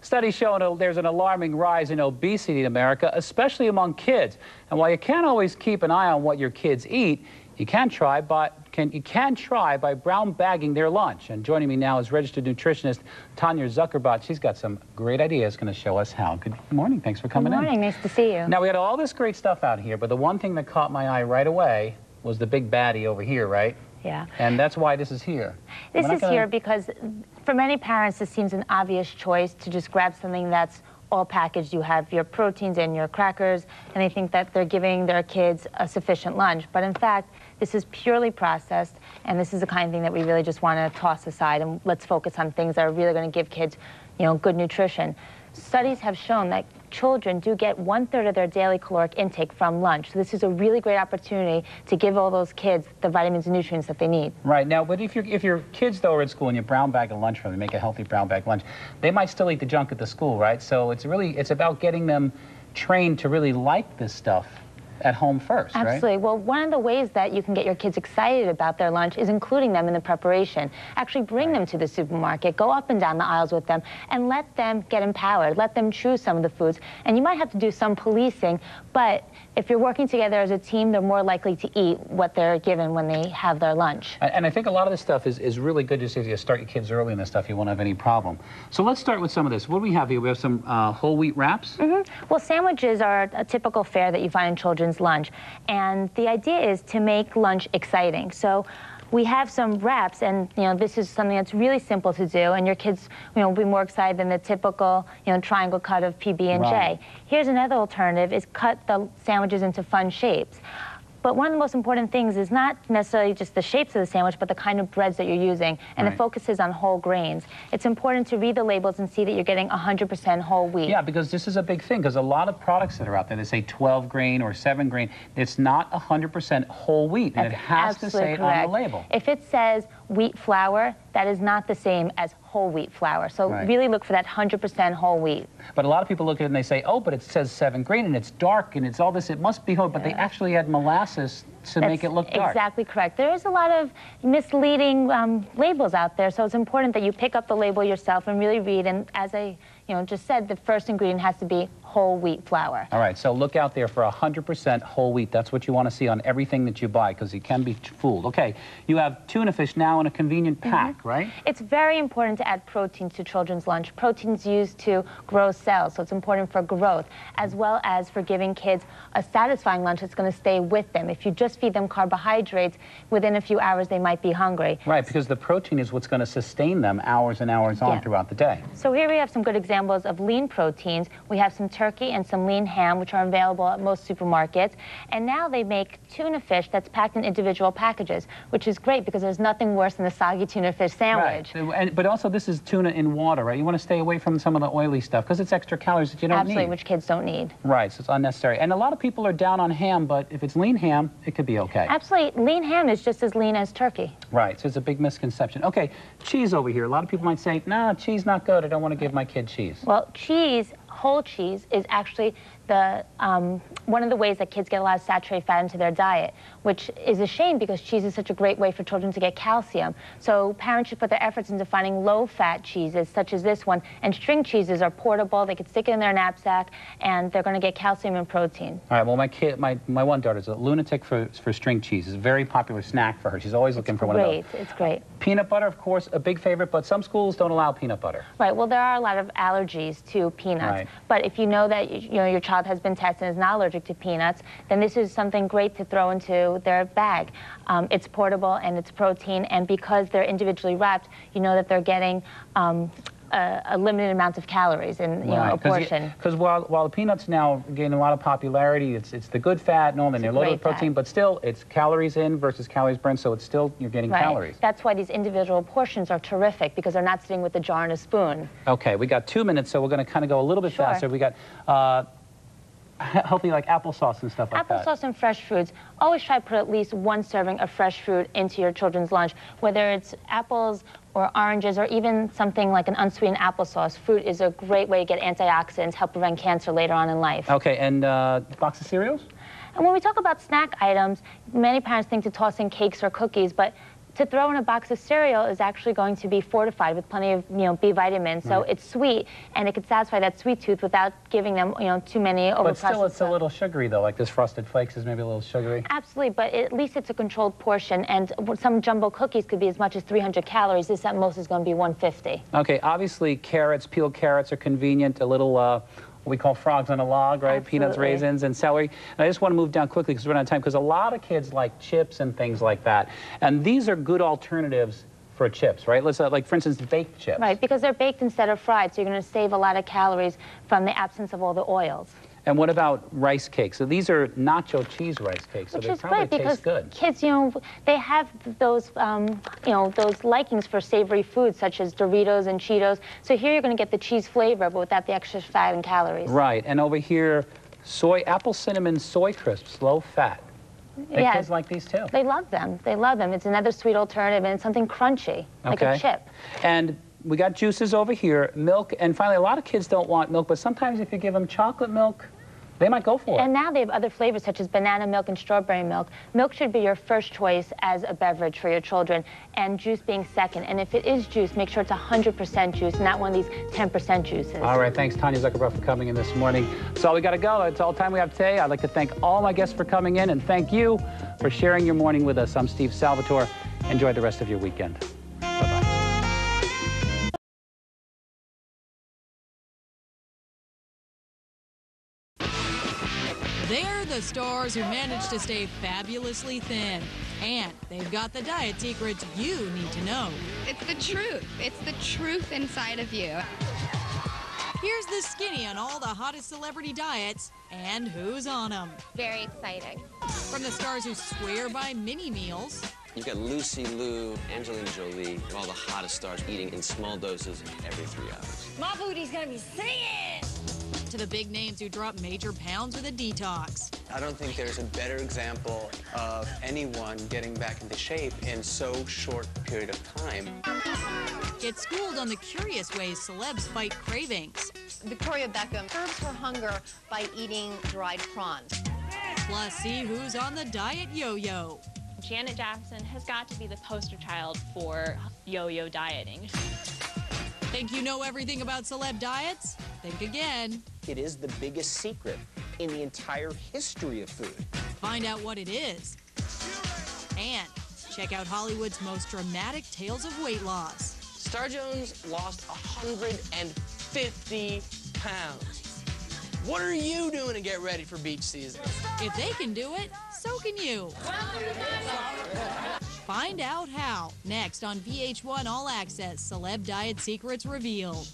Studies show there's an alarming rise in obesity in America, especially among kids. And while you can't always keep an eye on what your kids eat, you can try by brown bagging their lunch. And joining me now is registered nutritionist Tanya Zuckerbrot. She's got some great ideas, going to show us how. Good morning. Thanks for coming in. Good morning. Nice to see you. Now, we had all this great stuff out here, but the one thing that caught my eye right away was the big baddie over here, right? Yeah. And that's why this is here. This is here because for many parents, this seems an obvious choice to just grab something that's all packaged. You have your proteins and your crackers, and they think that they're giving their kids a sufficient lunch. But in fact, this is purely processed, and this is the kind of thing that we really just want to toss aside, and let's focus on things that are really going to give kids, you know, good nutrition. Studies have shown that children do get 1/3 of their daily caloric intake from lunch. So this is a really great opportunity to give all those kids the vitamins and nutrients that they need. Right. Now, but if your kids, though, are at school and you brown bag a lunch for them, make a healthy brown bag lunch, they might still eat the junk at the school, right? So it's about getting them trained to really like this stuff at home first, right? Absolutely. Well, one of the ways that you can get your kids excited about their lunch is including them in the preparation. Actually bring them to the supermarket, go up and down the aisles with them, and let them get empowered. Let them choose some of the foods. And you might have to do some policing, but if you're working together as a team, they're more likely to eat what they're given when they have their lunch. And I think a lot of this stuff is really good just if you start your kids early in this stuff, you won't have any problem. So let's start with some of this. What do we have here? We have some whole wheat wraps? Well, sandwiches are a typical fare that you find in children's lunch. And the idea is to make lunch exciting. So we have some wraps, and this is something that's really simple to do, and your kids will be more excited than the typical triangle cut of PB&J. Right. Here's another alternative: is cut the sandwiches into fun shapes. But one of the most important things is not necessarily just the shapes of the sandwich, but the kind of breads that you're using, and the focus is on whole grains. It's important to read the labels and see that you're getting 100% whole wheat. Yeah, because this is a big thing, because a lot of products that are out there, they say 12 grain or 7 grain. It's not 100% whole wheat, and it has to say it on the label. If it says wheat flour, that is not the same as whole wheat flour. So really look for that 100% whole wheat. But a lot of people look at it and they say, oh, but it says 7 grain and it's dark and it's all this, it must be whole, but they actually add molasses to make it look dark. Exactly correct. There is a lot of misleading labels out there, so it's important that you pick up the label yourself and really read. And as I just said, the first ingredient has to be whole wheat flour. All right, so look out there for 100% whole wheat. That's what you want to see on everything that you buy, because you can be fooled. Okay, you have tuna fish now in a convenient pack, right? It's very important to add protein to children's lunch. Protein's used to grow cells, so it's important for growth, as well as for giving kids a satisfying lunch that's going to stay with them. If you just feed them carbohydrates, within a few hours they might be hungry. Right, because the protein is what's going to sustain them hours and hours on throughout the day. So here we have some good examples of lean proteins. We have some turkey and some lean ham, which are available at most supermarkets. And now they make tuna fish that's packed in individual packages, which is great because there's nothing worse than a soggy tuna fish sandwich. Right. But also this is tuna in water, right? You want to stay away from some of the oily stuff because it's extra calories that you don't need. Absolutely, which kids don't need. Right, so it's unnecessary. And a lot of people are down on ham, but if it's lean ham, it could be okay. Absolutely. Lean ham is just as lean as turkey. Right, so it's a big misconception. Okay, cheese over here. A lot of people might say, no, cheese not good. I don't want to give my kid cheese. Well, cheese, whole cheese, is actually the one of the ways that kids get a lot of saturated fat into their diet, which is a shame because cheese is such a great way for children to get calcium. So parents should put their efforts into finding low-fat cheeses, such as this one. And string cheeses are portable. They can stick it in their knapsack, and they're going to get calcium and protein. All right, well, my one daughter's a lunatic for string cheese. It's a very popular snack for her. She's always looking for one of those. It's great. Peanut butter, of course, a big favorite, but some schools don't allow peanut butter. Right, well, there are a lot of allergies to peanuts. But if you know that your child has been tested and is not allergic to peanuts, then this is something great to throw into their bag. It's portable and it's protein, and because they're individually wrapped, you know that they're getting a limited amount of calories in a portion. Because while the peanuts now gain a lot of popularity, it's the good fat and all, and they're loaded with protein, but still it's calories in versus calories burned, so it's still, you're getting calories. That's why these individual portions are terrific, because they're not sitting with a jar and a spoon. Okay, we got 2 minutes, so we're going to kind of go a little bit faster. We got healthy, like applesauce and stuff like that. Applesauce and fresh foods. Always try to put at least 1 serving of fresh fruit into your children's lunch, whether it's apples or oranges or even something like an unsweetened applesauce. Fruit is a great way to get antioxidants, help prevent cancer later on in life. Okay, and box of cereals? And when we talk about snack items, many parents think to toss in cakes or cookies, but to throw in a box of cereal is actually going to be fortified with plenty of, B vitamins. So it's sweet, and it could satisfy that sweet tooth without giving them, too many overprocessed. But still, it's a little sugary, though. Like this Frosted Flakes is maybe a little sugary. Absolutely, but at least it's a controlled portion. And some jumbo cookies could be as much as 300 calories. This at most is going to be 150. Okay, obviously, carrots, peeled carrots are convenient. A little, what we call frogs on a log, right? Absolutely. Peanuts, raisins, and celery. And I just want to move down quickly because we're out of time, because a lot of kids like chips and things like that. And these are good alternatives for chips, right? Let's, like, for instance, baked chips. Right, because they're baked instead of fried, so you're going to save a lot of calories from the absence of all the oils. And what about rice cakes? So these are nacho cheese rice cakes, so Which they is probably great because taste good. kids, they have those, those likings for savory foods such as Doritos and Cheetos. So here you're going to get the cheese flavor, but without the extra fat and calories. Right, and over here, apple cinnamon soy crisps, low fat. Kids like these too. They love them. They love them. It's another sweet alternative, and it's something crunchy, like a chip. And we got juices over here, milk, and finally, a lot of kids don't want milk, but sometimes if you give them chocolate milk, they might go for it. And now they have other flavors such as banana milk and strawberry milk. Milk should be your first choice as a beverage for your children, and juice being second. And if it is juice, make sure it's 100% juice, not one of these 10% juices. All right, thanks, Tanya Zuckerbrot, for coming in this morning. That's all we got to go. That's all the time we have today. I'd like to thank all my guests for coming in, and thank you for sharing your morning with us. I'm Steve Salvatore. Enjoy the rest of your weekend. Bye-bye. They're the stars who managed to stay fabulously thin. And they've got the diet secrets you need to know. It's the truth. It's the truth inside of you. Here's the skinny on all the hottest celebrity diets and who's on them. Very exciting. From the stars who swear by mini meals. You've got Lucy Liu, Angelina Jolie, all the hottest stars eating in small doses every 3 hours. My booty's gonna be singing! To the big names who drop major pounds with a detox. I don't think there's a better example of anyone getting back into shape in so short a period of time. Get schooled on the curious ways celebs fight cravings. Victoria Beckham curbs her hunger by eating dried prawns. Plus, see who's on the diet yo-yo. Janet Jackson has got to be the poster child for yo-yo dieting. Think you know everything about celeb diets? Think again. It is the biggest secret in the entire history of food. Find out what it is. And check out Hollywood's most dramatic tales of weight loss. Star Jones lost 150 pounds. What are you doing to get ready for beach season? If they can do it, so can you. Find out how. Next on VH1 All Access, Celeb Diet Secrets Revealed.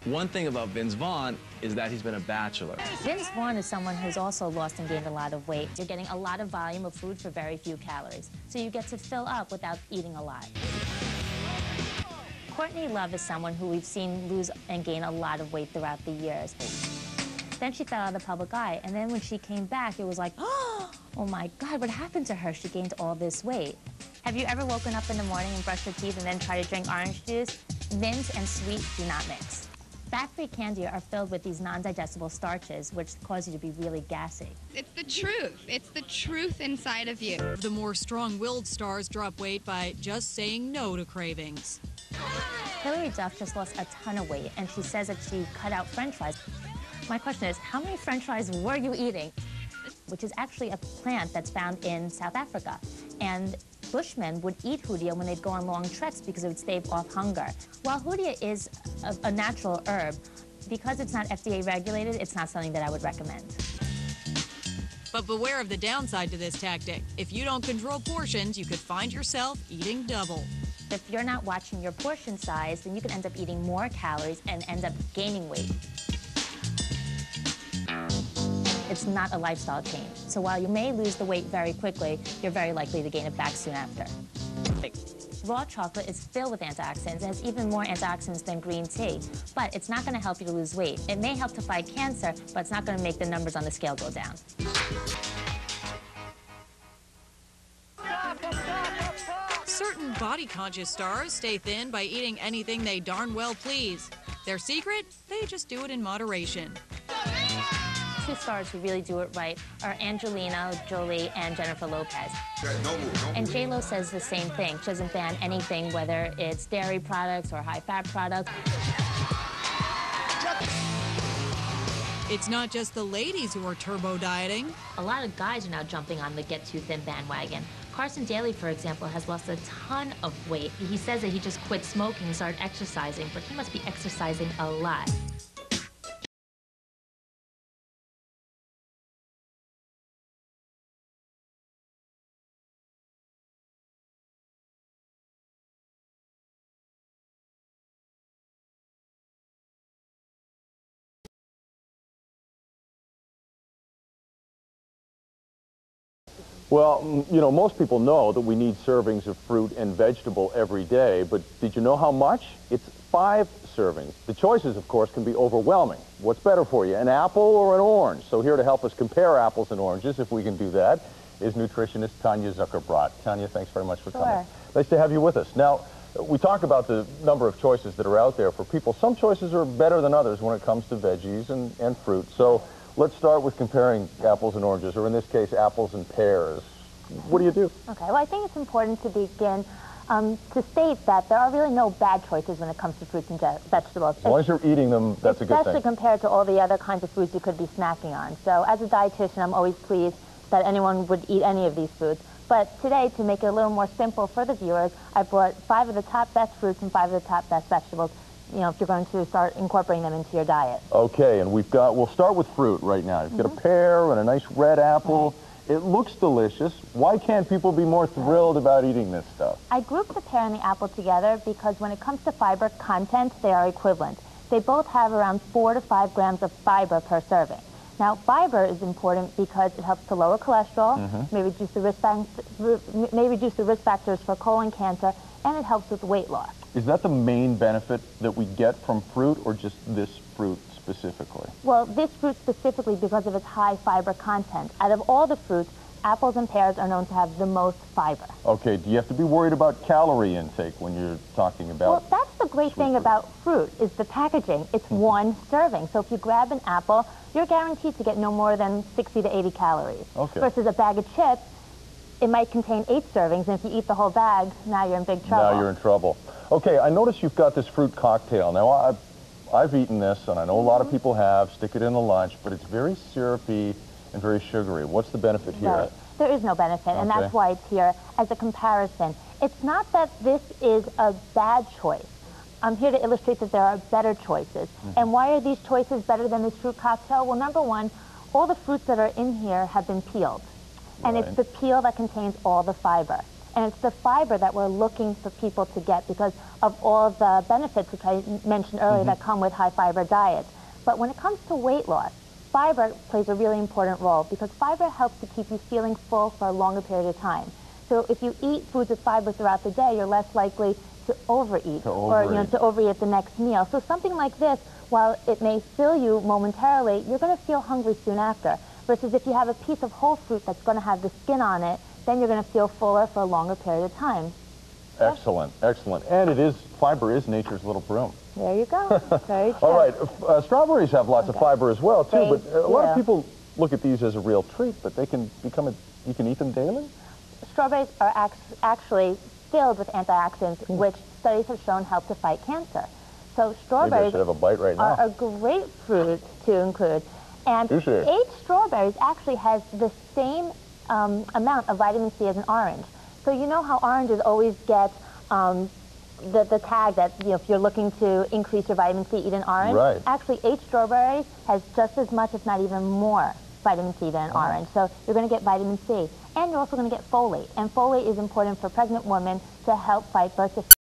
One thing about Vince Vaughn is that he's been a bachelor. Vince Vaughn is someone who's also lost and gained a lot of weight. You're getting a lot of volume of food for very few calories, so you get to fill up without eating a lot. Courtney Love is someone who we've seen lose and gain a lot of weight throughout the years. Then she fell out of the public eye, and then when she came back, it was like, oh my God, what happened to her? She gained all this weight. Have you ever woken up in the morning and brushed your teeth and then tried to drink orange juice? Mint and sweet do not mix. Fat-free candy are filled with these non-digestible starches, which cause you to be really gassy. It's the truth. It's the truth inside of you. The more strong-willed stars drop weight by just saying no to cravings. Hilary Duff just lost a ton of weight, and she says that she cut out French fries. My question is, how many French fries were you eating? Which is actually a plant that's found in South Africa. And Bushmen would eat hoodia when they'd go on long treks because it would stave off hunger. While hoodia is a natural herb, because it's not FDA regulated, it's not something that I would recommend. But beware of the downside to this tactic. If you don't control portions, you could find yourself eating double. If you're not watching your portion size, then you can end up eating more calories and end up gaining weight. It's not a lifestyle change. So while you may lose the weight very quickly, you're very likely to gain it back soon after. Raw chocolate is filled with antioxidants. It has even more antioxidants than green tea. But it's not going to help you to lose weight. It may help to fight cancer, but it's not going to make the numbers on the scale go down. Certain body-conscious stars stay thin by eating anything they darn well please. Their secret? They just do it in moderation. Two stars who really do it right are Angelina Jolie and Jennifer Lopez. And J-Lo says the same thing. She doesn't ban anything, whether it's dairy products or high-fat products. It's not just the ladies who are turbo dieting. A lot of guys are now jumping on the get too thin bandwagon. Carson Daly, for example, has lost a ton of weight. He says that he just quit smoking and started exercising, but he must be exercising a lot. Well, you know, most people know that we need servings of fruit and vegetable every day, but did you know how much? It's 5 servings. The choices, of course, can be overwhelming. What's better for you, an apple or an orange? So here to help us compare apples and oranges, if we can do that, is nutritionist Tanya Zuckerbrot. Tanya, thanks very much for coming. Nice to have you with us. Now, we talk about the number of choices that are out there for people. Some choices are better than others when it comes to veggies and fruit. So let's start with comparing apples and oranges, or in this case, apples and pears. What do you do? Okay, well, I think it's important to begin to state that there are really no bad choices when it comes to fruits and vegetables. As long as you're eating them, that's a good thing. Especially compared to all the other kinds of foods you could be snacking on. So as a dietitian, I'm always pleased that anyone would eat any of these foods. But today, to make it a little more simple for the viewers, I brought 5 of the top best fruits and 5 of the top best vegetables, you know, if you're going to start incorporating them into your diet. Okay, and we'll start with fruit right now. You've got a pear and a nice red apple. It looks delicious. Why can't people be more thrilled about eating this stuff? I grouped the pear and the apple together because when it comes to fiber content, they are equivalent. They both have around 4 to 5 grams of fiber per serving. Now, fiber is important because it helps to lower cholesterol, may reduce the risk factors for colon cancer, and it helps with weight loss. Is that the main benefit that we get from fruit, or just this fruit specifically? Well, this fruit specifically because of its high fiber content. Out of all the fruits, apples and pears are known to have the most fiber. Okay, do you have to be worried about calorie intake when you're talking about... Well, that's the great thing about fruit, is the packaging. It's 1 serving. So if you grab an apple, you're guaranteed to get no more than 60 to 80 calories. Okay. Versus a bag of chips, it might contain 8 servings, and if you eat the whole bag, now you're in big trouble. Now you're in trouble. Okay, I notice you've got this fruit cocktail. Now, I've eaten this, and I know a lot of people have, stick it in the lunch, but it's very syrupy and very sugary. What's the benefit here? Right. There is no benefit, and that's why it's here as a comparison. It's not that this is a bad choice. I'm here to illustrate that there are better choices. And why are these choices better than this fruit cocktail? Well, number one, all the fruits that are in here have been peeled. And it's the peel that contains all the fiber. And it's the fiber that we're looking for people to get because of all the benefits, which I mentioned earlier, that come with high fiber diets. But when it comes to weight loss, fiber plays a really important role because fiber helps to keep you feeling full for a longer period of time. So if you eat foods with fiber throughout the day, you're less likely to overeat or to overeat at the next meal. So something like this, while it may fill you momentarily, you're going to feel hungry soon after. Versus if you have a piece of whole fruit that's going to have the skin on it, then you're going to feel fuller for a longer period of time. Excellent, excellent. And fiber is nature's little broom. There you go. Very true. All right, strawberries have lots of fiber as well, too, but a lot of people look at these as a real treat, but they can become you can eat them daily? Strawberries are actually filled with antioxidants, which studies have shown help to fight cancer. So strawberries have a bite right now. are a great fruit to include. And 8 strawberries actually has the same amount of vitamin C as an orange. So you know how oranges always get the tag that, you know, if you're looking to increase your vitamin C, eat an orange. Right. Actually, 8 strawberries has just as much, if not even more, vitamin C than an orange. So you're going to get vitamin C. And you're also going to get folate. And folate is important for pregnant women to help fight birth defects.